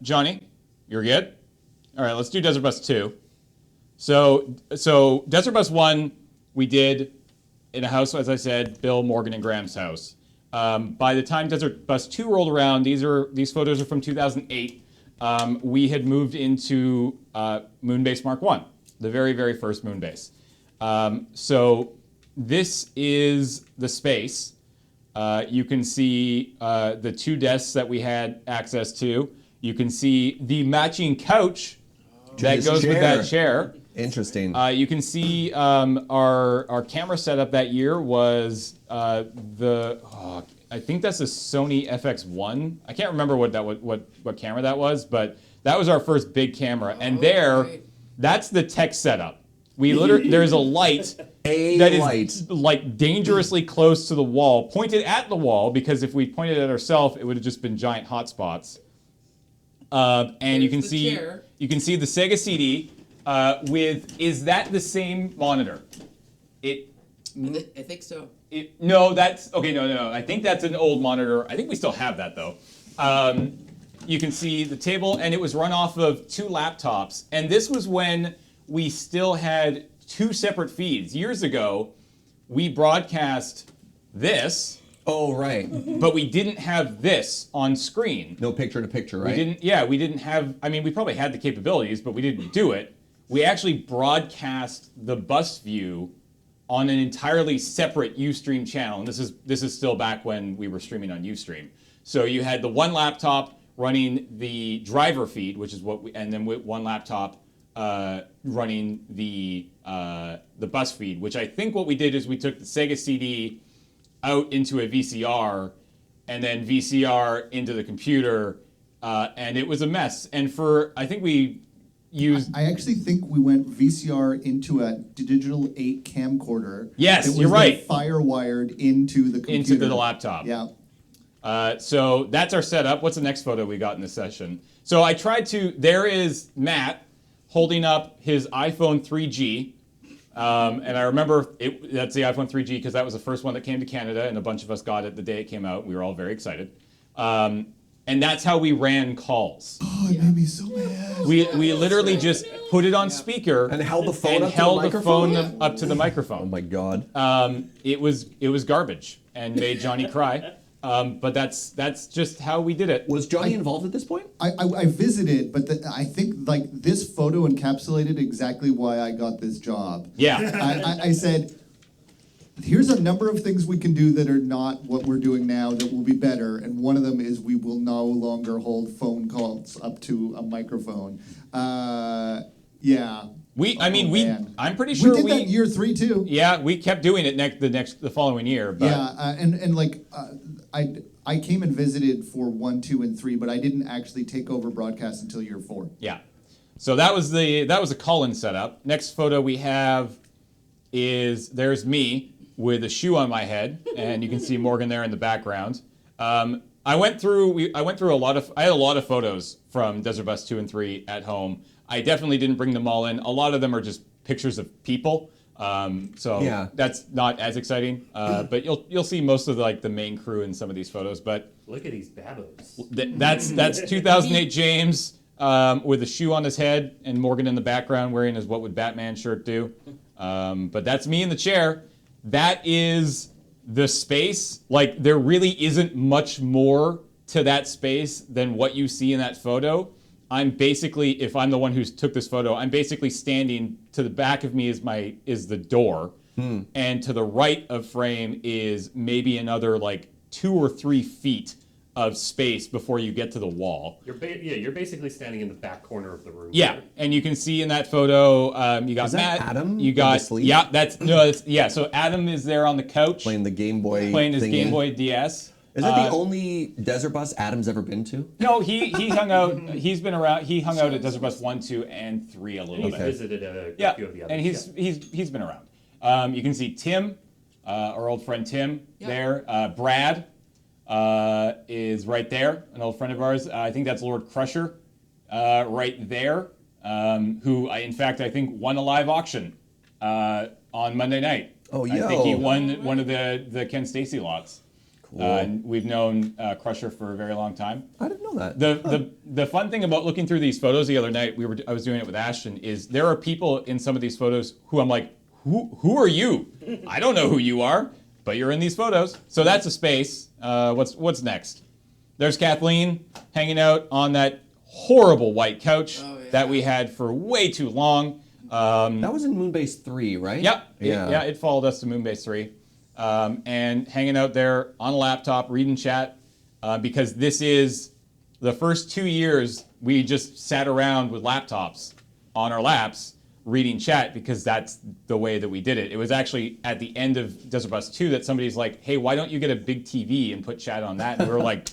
Johnny, you're good? All right, let's do Desert Bus 2. So Desert Bus 1, we did in a house, as I said, Bill, Morgan, and Graham's house. By the time Desert Bus 2 rolled around, these photos are from 2008. We had moved into Moonbase Mark 1, the very, very first Moonbase. So this is the space. You can see the two desks that we had access to. You can see the matching couch that goes with that chair. Interesting. You can see our camera setup that year was I think that's a Sony FX1. I can't remember what camera that was, but that was our first big camera. And that's the tech setup. There's a light is like dangerously close to the wall, pointed at the wall, because if we pointed at ourselves, it would have just been giant hotspots. And you can see the Sega CD is that the same monitor? I think so. No, that's okay. No. I think that's an old monitor. I think we still have that though. You can see the table, and it was run off of two laptops. And this was when we still had two separate feeds. Years ago, we broadcast this. Oh, right. But we didn't have this on screen. No picture-to-picture, right? We didn't have, we probably had the capabilities, but we didn't do it. We actually broadcast the bus view on an entirely separate Ustream channel. And this is still back when we were streaming on Ustream. So you had the one laptop running the driver feed, which is and then with one laptop running the bus feed, which I think what we did is we took the Sega CD out into a VCR, and then VCR into the computer, and it was a mess. And I think we used... I actually think we went VCR into a digital 8 camcorder. Yes, you're right. Fire-wired into the computer. Into the laptop. Yeah. So that's our setup. What's the next photo we got in this session? So I tried to... There is Matt holding up his iPhone 3G. And I remember that's the iPhone 3G because that was the first one that came to Canada, and a bunch of us got it the day it came out. We were all very excited. And that's how we ran calls. Oh, it made me so mad. We literally just put it on speaker and held the phone up to the microphone. Oh my God. It was garbage and made Johnny cry. But that's just how we did it. Was Johnny involved at this point? I visited, but I think like this photo encapsulated exactly why I got this job. Yeah. I said, here's a number of things we can do that are not what we're doing now that will be better, and one of them is we will no longer hold phone calls up to a microphone. Yeah. I'm pretty sure we did that in year 3 too. Yeah, we kept doing it the following year. But. Yeah, I came and visited for 1, 2, and 3, but I didn't actually take over broadcast until year 4. Yeah, so that was a call-in setup. Next photo we have there's me with a shoe on my head, and you can see Morgan there in the background. I went through I had a lot of photos from Desert Bus 2 and 3 at home. I definitely didn't bring them all in. A lot of them are just pictures of people. That's not as exciting. But you'll see most of the main crew in some of these photos. But look at these babos. That's 2008 James with a shoe on his head, and Morgan in the background wearing his "What Would Batman" shirt do. But that's me in the chair. That is the space. Like, there really isn't much more to that space than what you see in that photo. I'm basically, if I'm the one who took this photo, I'm basically standing, to the back of me is the door, and to the right of frame is maybe another 2 or 3 feet of space before you get to the wall. You're basically standing in the back corner of the room. Yeah, here. and you can see in that photo, you got is that Matt. Adam? You got yeah. So Adam is there on the couch playing the Game Boy. Playing his Game Boy DS. Is that the only Desert Bus Adam's ever been to? No, he hung out. He's been around. He hung out at Desert Bus 1, 2, and 3 a little bit. Visited a few of the others. And he's been around. You can see Tim, our old friend Tim, there. Brad is right there, an old friend of ours. I think that's Lord Crusher, right there. Who, in fact, I think won a live auction on Monday night. Oh, yeah. I think he won one of the Ken Stacy lots. Cool. And we've known Crusher for a very long time. I didn't know that. The fun thing about looking through these photos the other night, I was doing it with Ashton, is there are people in some of these photos who I'm like, who are you? I don't know who you are, but you're in these photos. So that's a space. What's next? There's Kathleen hanging out on that horrible white couch that we had for way too long. That was in Moonbase 3, right? Yep. It followed us to Moonbase 3. And hanging out there on a laptop, reading chat, because this is the first 2 years we just sat around with laptops on our laps reading chat because that's the way that we did it. It was actually at the end of Desert Bus 2 that somebody's like, hey, why don't you get a big TV and put chat on that? And we were like,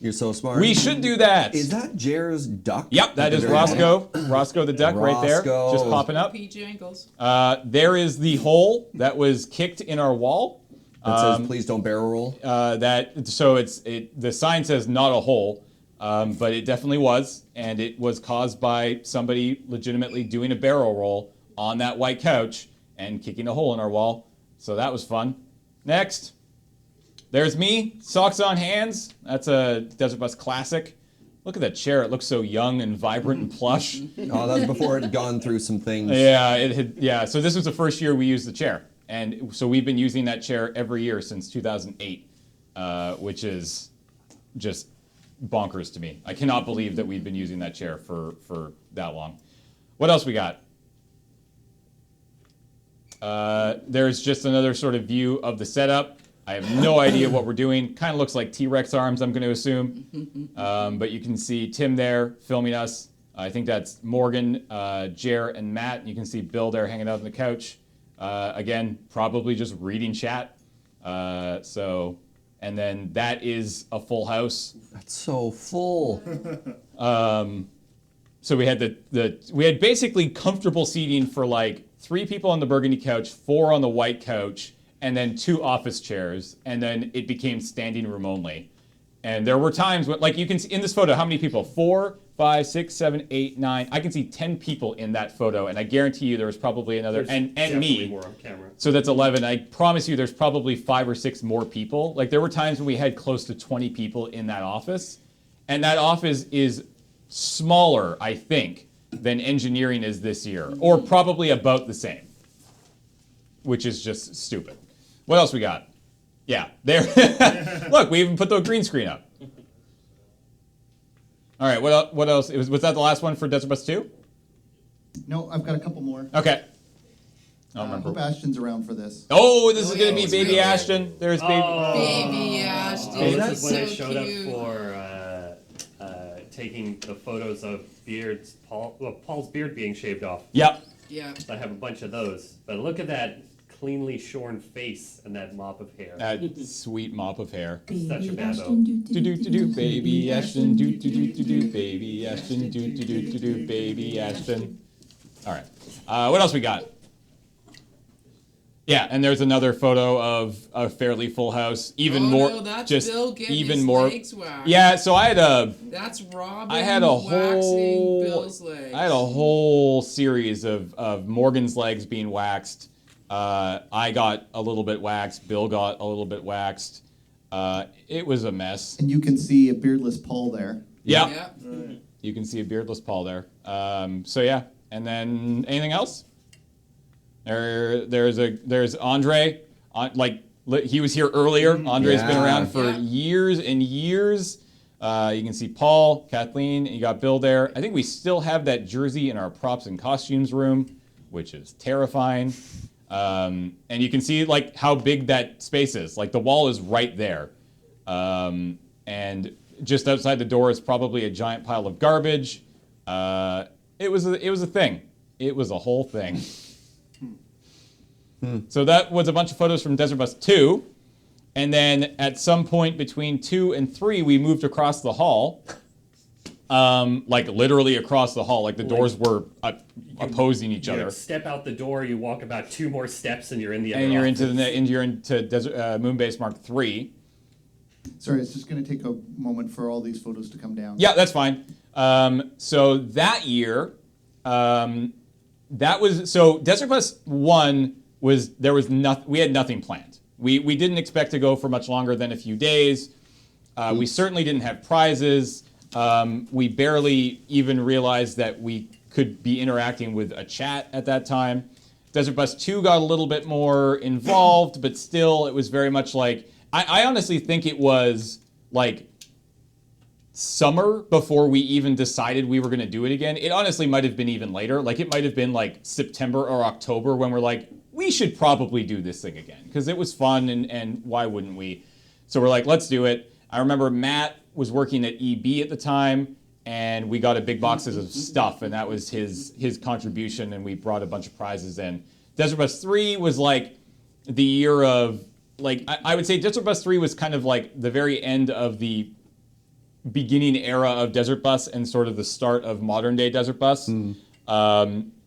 You're so smart. we should do that. Is that Jer's duck? Yep, that is Roscoe. Roscoe the duck right there, Roscoe. just popping up. P. Jangles. There is the hole that was kicked in our wall. That says, please don't barrel roll. The sign says not a hole, but it definitely was, and it was caused by somebody legitimately doing a barrel roll on that white couch and kicking a hole in our wall. So that was fun. Next, there's me, socks on hands. That's a Desert Bus classic. Look at that chair. It looks so young and vibrant and plush. Oh, that was before it had gone through some things. Yeah, it had. Yeah, so this was the first year we used the chair, and so we've been using that chair every year since 2008, which is just bonkers to me. I cannot believe that we've been using that chair for that long. What else we got? There's just another sort of view of the setup. I have no idea what we're doing. Kind of looks like T-Rex arms, I'm going to assume. But you can see Tim there filming us. I think that's Morgan, Jer, and Matt. And you can see Bill there hanging out on the couch. Again, probably just reading chat. And then that is a full house. That's so full. So we had we had basically comfortable seating for like 3 people on the burgundy couch, 4 on the white couch, and then 2 office chairs, and then it became standing room only. And there were times when, like you can see in this photo, how many people? 4, 5, 6, 7, 8, 9. I can see 10 people in that photo, and I guarantee you there was probably another, There's and definitely me. more on camera. So that's 11. I promise you there's probably 5 or 6 more people. Like there were times when we had close to 20 people in that office, and that office is smaller, I think, than engineering is this year, or probably about the same, which is just stupid. What else we got? Yeah, there. Look, we even put the green screen up. All right, what else? Was that the last one for Desert Bus 2? No, I've got a couple more. Okay. I I don't hope remember. Ashton's around for this. Oh, this is yeah, going to be it's Baby really Ashton. There's Baby. Baby Ashton. This That's is when I so showed cute. up for taking the photos of Paul's beard being shaved off. Yep. Yeah. I have a bunch of those. But look at that cleanly shorn face and that mop of hair. That sweet mop of hair. Such a babbo. Do do do do, Baby Ashton. Do do do do do, Baby Ashton. Do do do do do, Baby Ashton. All right. What else we got? Yeah, and there's another photo of a fairly full house. Even Oh, more, no, that's just Bill getting even his more. legs waxed. Yeah, so I had That's Robin I had a waxing whole, Bill's legs. I had a whole series of Morgan's legs being waxed. I got a little bit waxed. Bill got a little bit waxed. It was a mess. And you can see a beardless Paul there. Yeah, Yeah. you can see a beardless Paul there. So yeah, and then anything else? There's Andre. He was here earlier. Andre's been Yeah. around for Yeah. years and years. You can see Paul, Kathleen, and you got Bill there. I think we still have that jersey in our props and costumes room, which is terrifying. And you can see like how big that space is. Like the wall is right there. And just outside the door is probably a giant pile of garbage. It was a thing. It was a whole thing. So that was a bunch of photos from Desert Bus 2. And then at some point between 2 and 3, we moved across the hall. Like literally across the hall. Like the doors were opposing each You other. step out the door, you walk about 2 more steps, and you're in the other And you're office. into Desert, Moonbase Mark 3. Sorry, it's just going to take a moment for all these photos to come down. Yeah, that's fine. So that year, Desert Bus 1 we had nothing planned. We didn't expect to go for much longer than a few days. We certainly didn't have prizes. We barely even realized that we could be interacting with a chat at that time. Desert Bus 2 got a little bit more involved, but still, it was very much like, I honestly think it was like summer before we even decided we were going to do it again. It honestly might have been even later. Like, it might have been like September or October when we're like, we should probably do this thing again because it was fun, and why wouldn't we? So we're like, let's do it. I remember Matt was working at EB at the time, and we got a big boxes of stuff, and that was his contribution, and we brought a bunch of prizes in. Desert Bus 3 was like the year of, like, I would say Desert Bus 3 was kind of like the very end of the beginning era of Desert Bus and sort of the start of modern day Desert Bus.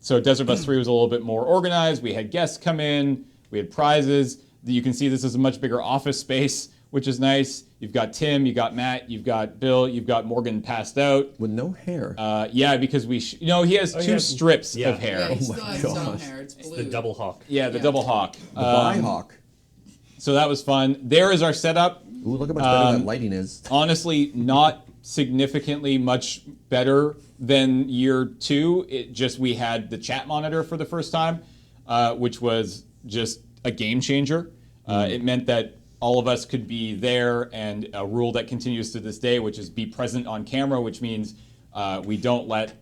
So Desert Bus 3 was a little bit more organized. We had guests come in, we had prizes. You can see this is a much bigger office space, which is nice. You've got Tim, you've got Matt, you've got Bill, you've got Morgan passed out. With no hair. Yeah, because he has two strips Yeah. of hair. Yeah, he Oh still my has some gosh. hair. It's It's blue. the double hawk. Yeah, the Yeah. double hawk. The Byhawk. So that was fun. There is our setup. Ooh, look how much better that lighting is. Honestly, not significantly much better than year 2. It just, we had the chat monitor for the first time, which was just a game changer. It meant that all of us could be there, and a rule that continues to this day, which is be present on camera, which means we don't let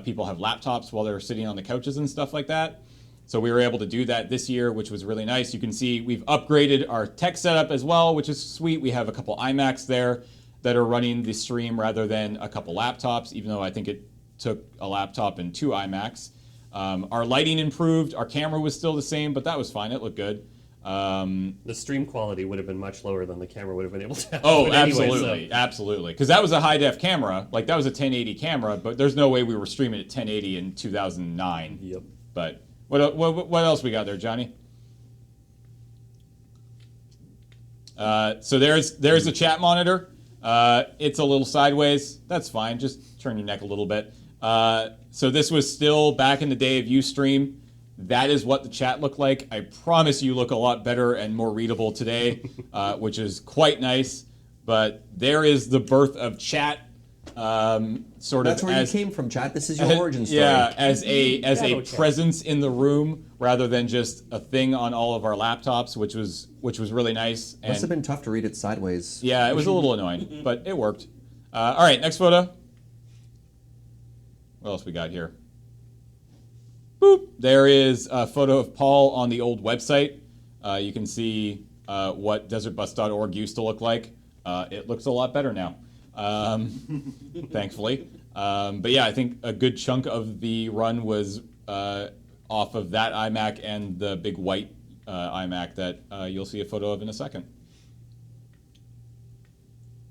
people have laptops while they're sitting on the couches and stuff like that. So we were able to do that this year, which was really nice. You can see we've upgraded our tech setup as well, which is sweet. We have a couple iMacs there that are running the stream rather than a couple laptops, even though I think it took a laptop and 2 iMacs. Our lighting improved. Our camera was still the same, but that was fine. It looked good. The stream quality would have been much lower than the camera would have been able to have. Oh, But anyway, absolutely, absolutely. Because that was a high-def camera. Like, that was a 1080 camera, but there's no way we were streaming at 1080 in 2009. Yep. But what else we got there, Johnny? So there's the chat monitor. It's a little sideways. That's fine. Just turn your neck a little bit. So this was still back in the day of Ustream. That is what the chat looked like. I promise you look a lot better and more readable today, which is quite nice. But there is the birth of chat. Sort That's of where as you came from, chat. This is your origin story. yeah, as a Shadow chat. presence in the room rather than just a thing on all of our laptops, which was really nice. Must have And been tough to read it sideways. yeah, it was a little annoying, but it worked. All right, next photo. What else we got here? Boop. There is a photo of Paul on the old website. You can see what desertbus.org used to look like. It looks a lot better now, thankfully. But yeah, I think a good chunk of the run was off of that iMac and the big white iMac that you'll see a photo of in a second.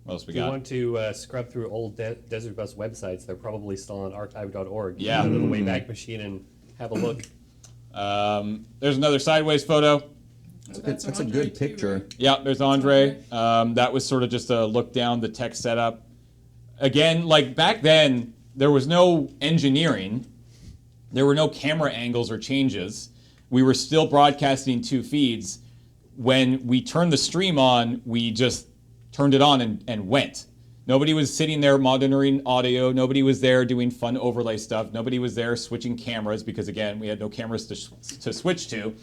What else we If you got? want to scrub through old Desert Bus websites, they're probably still on archive.org. Yeah. Go to the Wayback Machine and have a look. There's another sideways photo. That's a good picture. Yeah, there's Andre. That was sort of just a look down the tech setup. Again, like back then, there was no engineering. There were no camera angles or changes. We were still broadcasting 2 feeds. When we turned the stream on, we just turned it on and went. Nobody was sitting there monitoring audio. Nobody was there doing fun overlay stuff. Nobody was there switching cameras because, again, we had no cameras to switch to.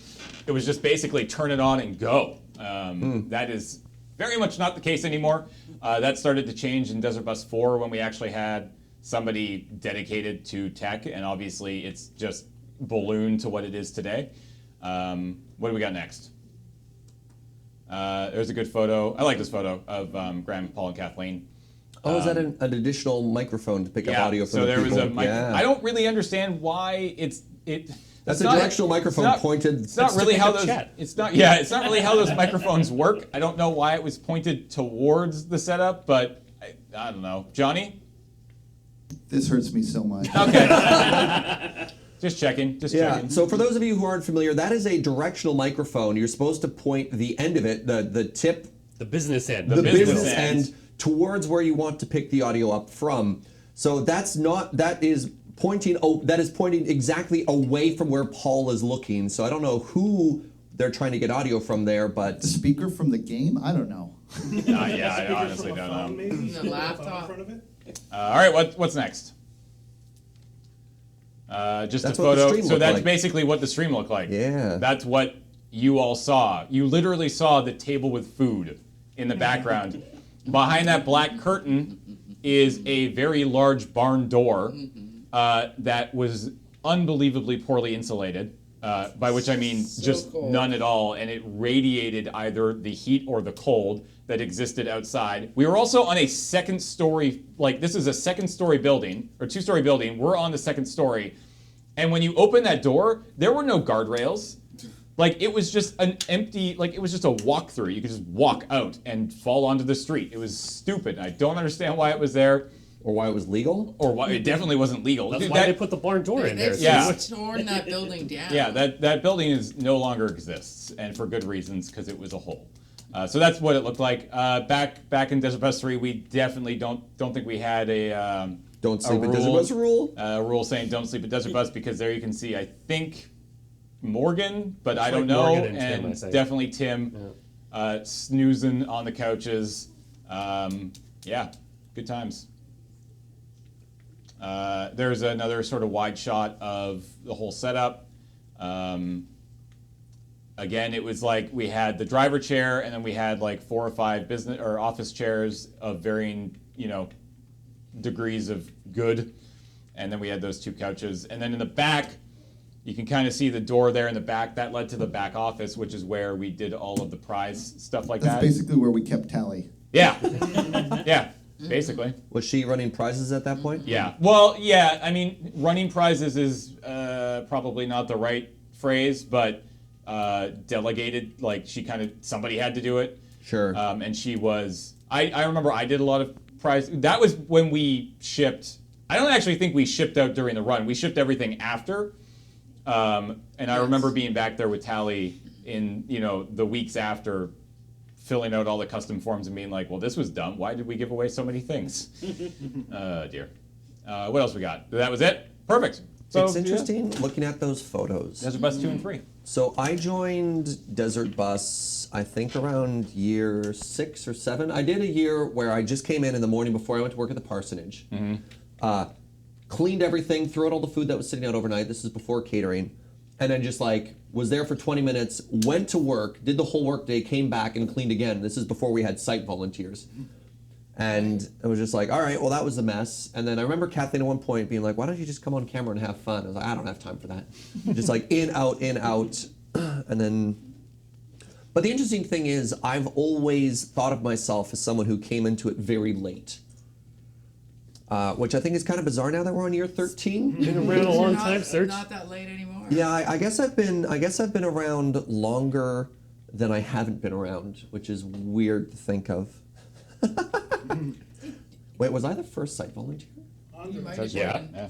It was just basically turn it on and go. That is very much not the case anymore. That started to change in Desert Bus 4 when we actually had somebody dedicated to tech, and obviously it's just ballooned to what it is today. What do we got next? There's a good photo. I like this photo of Graham, Paul, and Kathleen. Oh, is that an additional microphone to pick up Yeah, audio from so the there people? was a mic. Yeah. I don't really understand why it's. That's it's a not- directional microphone it's not- pointed. It's not to really pick how up those. chat. It's not. Yeah, it's not really how those microphones work. I don't know why it was pointed towards the setup, but I don't know. Johnny. This hurts me so much. Okay. Just checking. Just Yeah, checking. so for those of you who aren't familiar, that is a directional microphone. You're supposed to point the end of it, the tip, The business end. the business business end. end, towards where you want to pick the audio up from. So that is pointing exactly away from where Paul is looking. So I don't know who they're trying to get audio from there, but The speaker from the game? I don't know. Yeah, I honestly don't know. The laptop. All right, what's next? Just That's a what the photo. stream So looked that's like. basically what the stream looked like. Yeah. That's what you all saw. You literally saw the table with food in the background. Behind that black curtain is a very large barn door that was unbelievably poorly insulated. By which I mean just cold. none at all, and it radiated either the heat or the cold that existed outside. We were also on a second story, like this is a second story building, or two-story building. We're on the second story, and when you open that door, there were no guardrails. Like it was just an empty, like it was just a walkthrough. You could just walk out and fall onto the street. It was stupid. I don't understand why it was there, or why it was legal. or why it definitely wasn't legal. That's Dude, why that- they put the barn door in there. They've Yeah. just torn that building down. Yeah, that building is no longer exists, and for good reasons, because it was a hole. So that's what it looked like. Back in Desert Bus 3, we definitely don't think we had a Don't sleep in rule- Desert Bus rule. a rule saying don't sleep at Desert Bus, because there you can see, I think, Morgan, but I Looks don't like know, Morgan and Tim, I think. definitely Tim snoozing on the couches. Yeah, good times. There's another sort of wide shot of the whole setup. Again, it was like we had the driver chair, and then we had like 4 or 5 business or office chairs of varying, degrees of good, and then we had those 2 couches. And then in the back, you can kind of see the door there in the back. That led to the back office, which is where we did all of the prize stuff like That's that. basically where we kept tally. Yeah, yeah, basically. Was she running prizes at that point? Yeah. Well, yeah. I mean, running prizes is probably not the right phrase, but delegated. Like somebody had to do it. Sure. And she was. I remember I did a lot of prize. That was when we shipped. I don't actually think we shipped out during the run. We shipped everything after. And I remember being back there with Tally in the weeks after, filling out all the custom forms and being like, well, this was dumb. Why did we give away so many things? Dear. What else we got? That was it? Perfect. So, it's interesting looking at those photos. Desert Bus 2 and 3. So I joined Desert Bus, I think around year 6 or 7. I did a year where I just came in the morning before I went to work at the parsonage. Cleaned everything, threw out all the food that was sitting out overnight. This is before catering. And then just was there for 20 minutes, went to work, did the whole work day, came back and cleaned again. This is before we had site volunteers. And it was just like, all right, well, that was a mess. And then I remember Kathleen at one point being like, why don't you just come on camera and have fun? I was like, I don't have time for that. Just in, out, and then... But the interesting thing is, I've always thought of myself as someone who came into it very late. Which I think is kind of bizarre now that we're on year 13. Been around a long Not- time, Serge. Not that late anymore. Yeah, I guess I've been around longer than I haven't been around, which is weird to think of. Wait, was I the first site volunteer? You might have Yeah. been. Yeah.